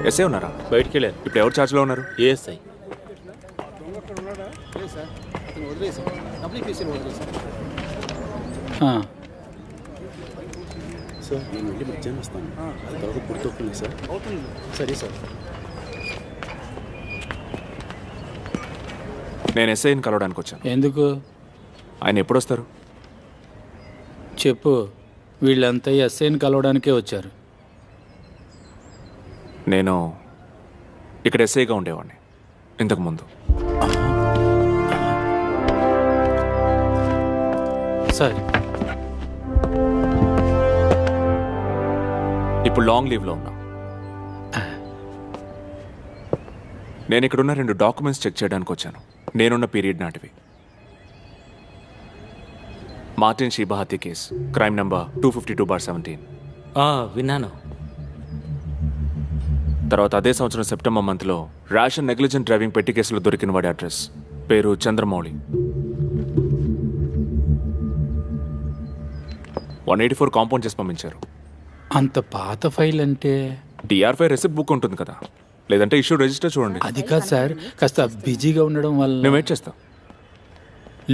SI ఉన్నారా? బయటికి వెళ్ళారు. ఇప్పుడు ఎవరు ఛార్జ్లో ఉన్నారు? ఏఎస్ఐ. సార్ నేను వెళ్ళి మధ్యాహ్నం వస్తాను. అది తర్వాత పుడుతోస్తుంది సార్. అవుతుంది. సరే సార్. నేను ఎస్ఐని కలవడానికి వచ్చాను. ఎందుకు? ఆయన ఎప్పుడు వస్తారు? చెప్పు. వీళ్ళంతా ఎస్ఐని కలవడానికే వచ్చారు. నేను ఇక్కడ ఎస్ఐగా ఉండేవాడిని ఇంతకుముందు. సరే, ఇప్పుడు లాంగ్ లీవ్లో ఉన్నా. నేను ఇక్కడున్న 2 డాక్యుమెంట్స్ చెక్ చేయడానికి వచ్చాను. నేనున్న పీరియడ్ నాటివి. మార్టిన్ షీబా హత్య కేస్, క్రైమ్ నంబర్ 252/17. విన్నాను. తర్వాత అదే సంవత్సరం సెప్టెంబర్ మంత్లో ర్యాష్ అండ్ నెగ్లిజెంట్ డ్రైవింగ్ పెట్టి కేసులో దొరికిన వాడి అడ్రస్, పేరు చంద్రమౌళి. 184 కాంపౌండ్ చేసి పంపించారు. అంత పాత ఫైల్ అంటే? DR5 రెసిప్ట్ బుక్ ఉంటుంది కదా, లేదంటే ఇష్యూ రిజిస్టర్ చూడండి. అది కాదు సార్, కాస్త బిజీగా ఉండడం వల్ల. నేను వెయిట్ చేస్తా.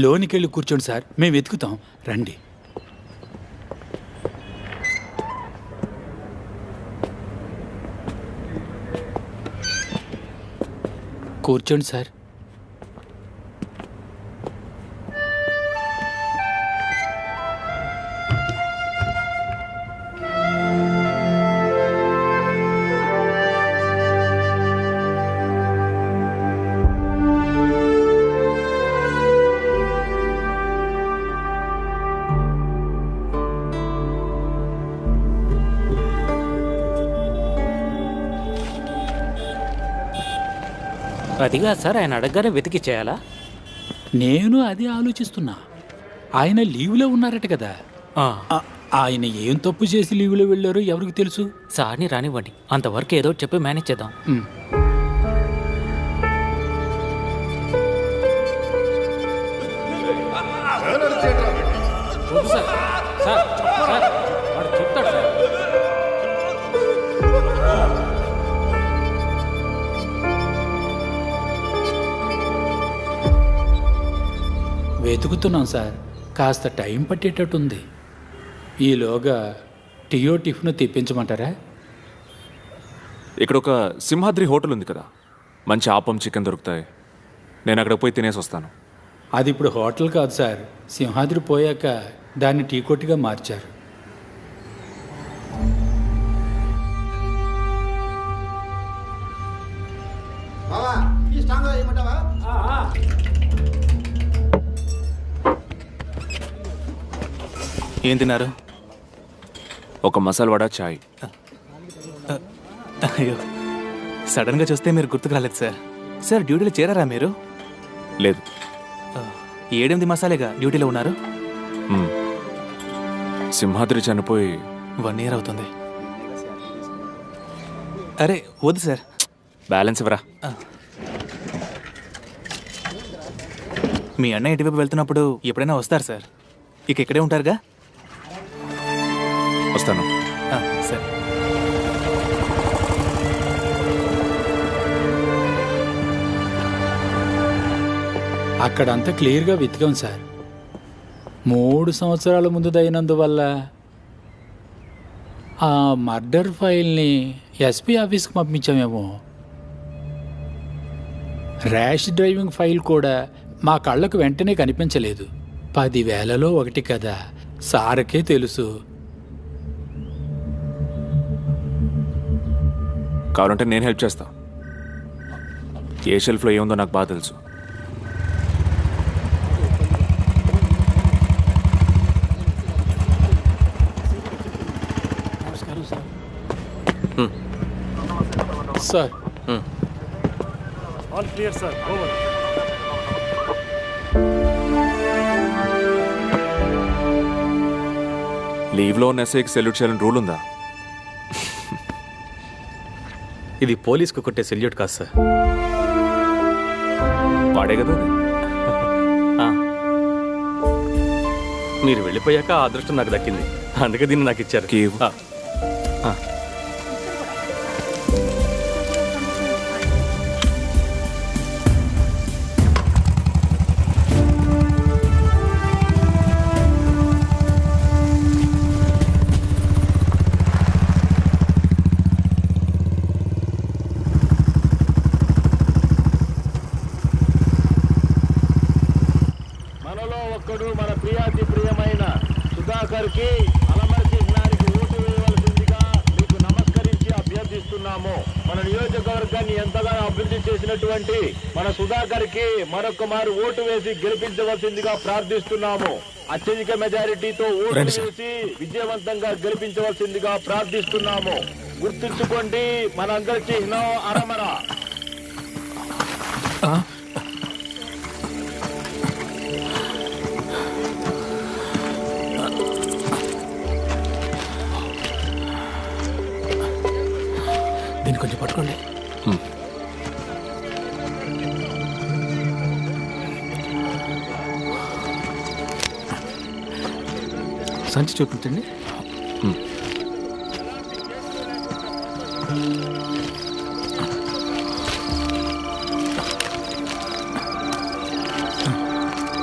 లోనికి వెళ్ళి కూర్చోండి సార్, మేము వెతుకుతాం. రండి. కూర్చోండి సార్. అదిగా సార్, ఆయన అడగగానే వెతికి చేయాలా? నేను అది ఆలోచిస్తున్నా. ఆయన లీవ్లో ఉన్నారట కదా. ఆయన ఏం తప్పు చేసి లీవ్లో వెళ్ళారో ఎవరికి తెలుసు? సార్ని రానివ్వండి, అంతవరకు ఏదో చెప్పి మేనేజ్ చేద్దాం. చెప్తాడు సార్. వెతుకుతున్నాం సార్, కాస్త టైం పట్టేటట్టుంది. ఈలోగా టియో టిఫిన్ తెప్పించమంటారా? ఇక్కడ ఒక సింహాద్రి హోటల్ ఉంది కదా, మంచి ఆపం చికెన్ దొరుకుతాయి. నేను అక్కడ పోయి తినేసి వస్తాను. అది ఇప్పుడు హోటల్ కాదు సార్, సింహాద్రి పోయాక దాన్ని టీ కొట్టుగా మార్చారు. ఏం తిన్నారు? ఒక మసాలా వడ, చాయ్. అయ్యో, సడన్గా చూస్తే మీరు గుర్తుకు రాలేదు సార్. సార్ డ్యూటీలో చేరారా మీరు? లేదు. 7-8 మాసాలేగా డ్యూటీలో ఉన్నారు. సింహాద్రి చనిపోయి 1 year అవుతుంది. అరే వద్దు సార్, బ్యాలెన్స్ ఇవ్వరా. మీ అన్న ఇటువైపు వెళ్తున్నప్పుడు ఎప్పుడైనా వస్తారు సార్. ఇక ఇక్కడే ఉంటారుగా? వస్తాను. సరే. అక్కడంతా క్లియర్గా వెతికాం సార్. 3 సంవత్సరాల ముందుదైనందువల్ల ఆ మర్డర్ ఫైల్ని ఎస్పీ ఆఫీస్కి పంపించామేమో. ర్యాష్ డ్రైవింగ్ ఫైల్ కూడా మా కళ్ళకు వెంటనే కనిపించలేదు. 10,000లో 1 కదా, సార్కే తెలుసు. కావాలంటే నేను హెల్ప్ చేస్తా. ఏ షెల్ఫ్లో ఏముందో నాకు బాగా తెలుసు. Sir all clear sir, over. లీవ్లో ఉన్న ఎస్ఐకి సెల్యూట్ చేయాలని రూల్ ఉందా? ఇది పోలీస్కు కొట్టే సెల్యూట్ కాదు సార్. వాడే కదా అది. మీరు వెళ్ళిపోయాక ఆ అదృష్టం నాకు దక్కింది, అందుకే దీన్ని నాకు ఇచ్చారు. ఒక్కరూ మన ప్రియాతి ప్రియమైన సుధాకర్ కి అలమర్చి చిహ్నానికి ఓటు వేయవలసిందిగా మీకు నమస్కరించి అభ్యర్థిస్తున్నాము. మన నియోజకవర్గాన్ని ఎంతగానో అభివృద్ధి చేసినటువంటి మన సుధాకర్ కి మరొక మారు ఓటు వేసి గెలిపించవలసిందిగా ప్రార్థిస్తున్నాము. అత్యధిక మెజారిటీతో ఓటు వేసి విజయవంతంగా గెలిపించవలసిందిగా ప్రార్థిస్తున్నాము. గుర్తుంచుకోండి, మనందరి చిహ్నం అరమర. దీన్ని కొంచెం పట్టుకోండి. సంచి చూపించండి.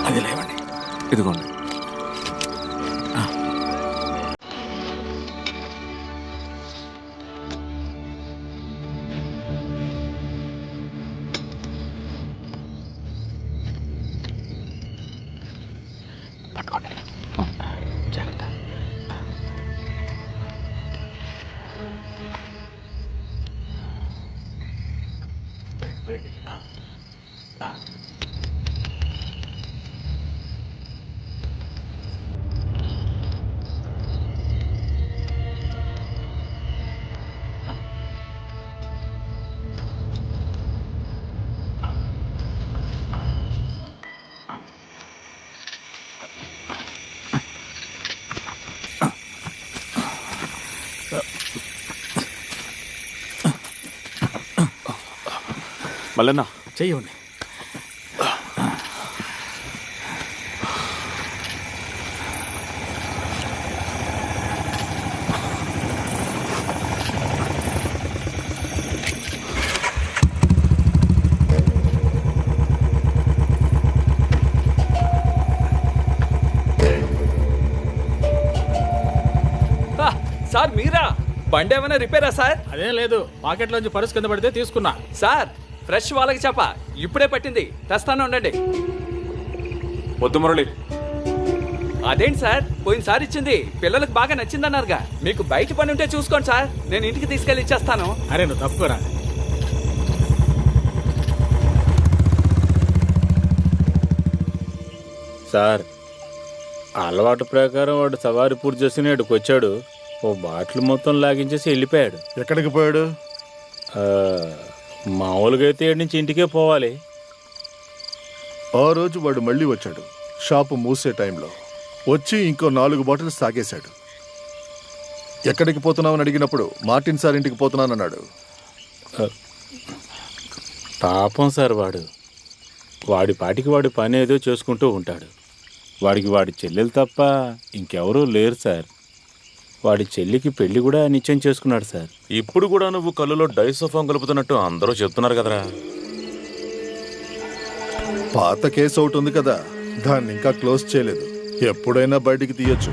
అది లేవండి. ఇదిగోండి. మల్లన్న, చెయ్యండి. సార్ మీరా? బండి ఏమైనా రిపేరా సార్? అదేం లేదు, పాకెట్లోంచి పర్స్ కింద పడితే తీసుకున్నా. సార్ ఫ్రెష్ వాళ్ళకి చెప్ప ఇప్పుడే పట్టింది, తెస్తాను ఉండండి. వద్దు మురళి. అదేంటి సార్, పోయినసారి ఇచ్చింది పిల్లలకు బాగా నచ్చిందన్నారుగా. మీకు బయట పని ఉంటే చూసుకోండి సార్, నేను ఇంటికి తీసుకెళ్ళి ఇచ్చేస్తాను. అరే నువ్వు తప్పుకోరా. సార్, అలవాటు ప్రకారం వాడు సవారి పూర్తి చేసుకుని ఇక్కడికి వచ్చాడు. ఓ బాటిల్ మొత్తం లాగించేసి వెళ్ళిపోయాడు. ఎక్కడికి పోయాడు? మామూలుగా అయితే ఇక్కడి నుంచి ఇంటికే పోవాలి. ఆ రోజు వాడు మళ్ళీ వచ్చాడు. షాపు మూసే టైంలో వచ్చి ఇంకో 4 బాటిల్స్ తాగేశాడు. ఎక్కడికి పోతున్నామని అడిగినప్పుడు మార్టిన్ సార్ ఇంటికి పోతున్నానన్నాడు. పాపం సార్, వాడి పాటికి వాడి పని ఏదో చేసుకుంటూ ఉంటాడు. వాడికి వాడి చెల్లెలు తప్ప ఇంకెవరూ లేరు సార్. వాడి చెల్లికి పెళ్లి కూడా నిశ్చయం చేసుకున్నాడు సార్. ఇప్పుడు కూడా నువ్వు కళ్ళులో డైసోఫామ్ కలుపుతున్నట్టు అందరూ చెప్తున్నారు కదరా. పాత కేసు ఒకటి ఉంది కదా, దాన్ని ఇంకా క్లోజ్ చేయలేదు. ఎప్పుడైనా బయటికి తీయొచ్చు.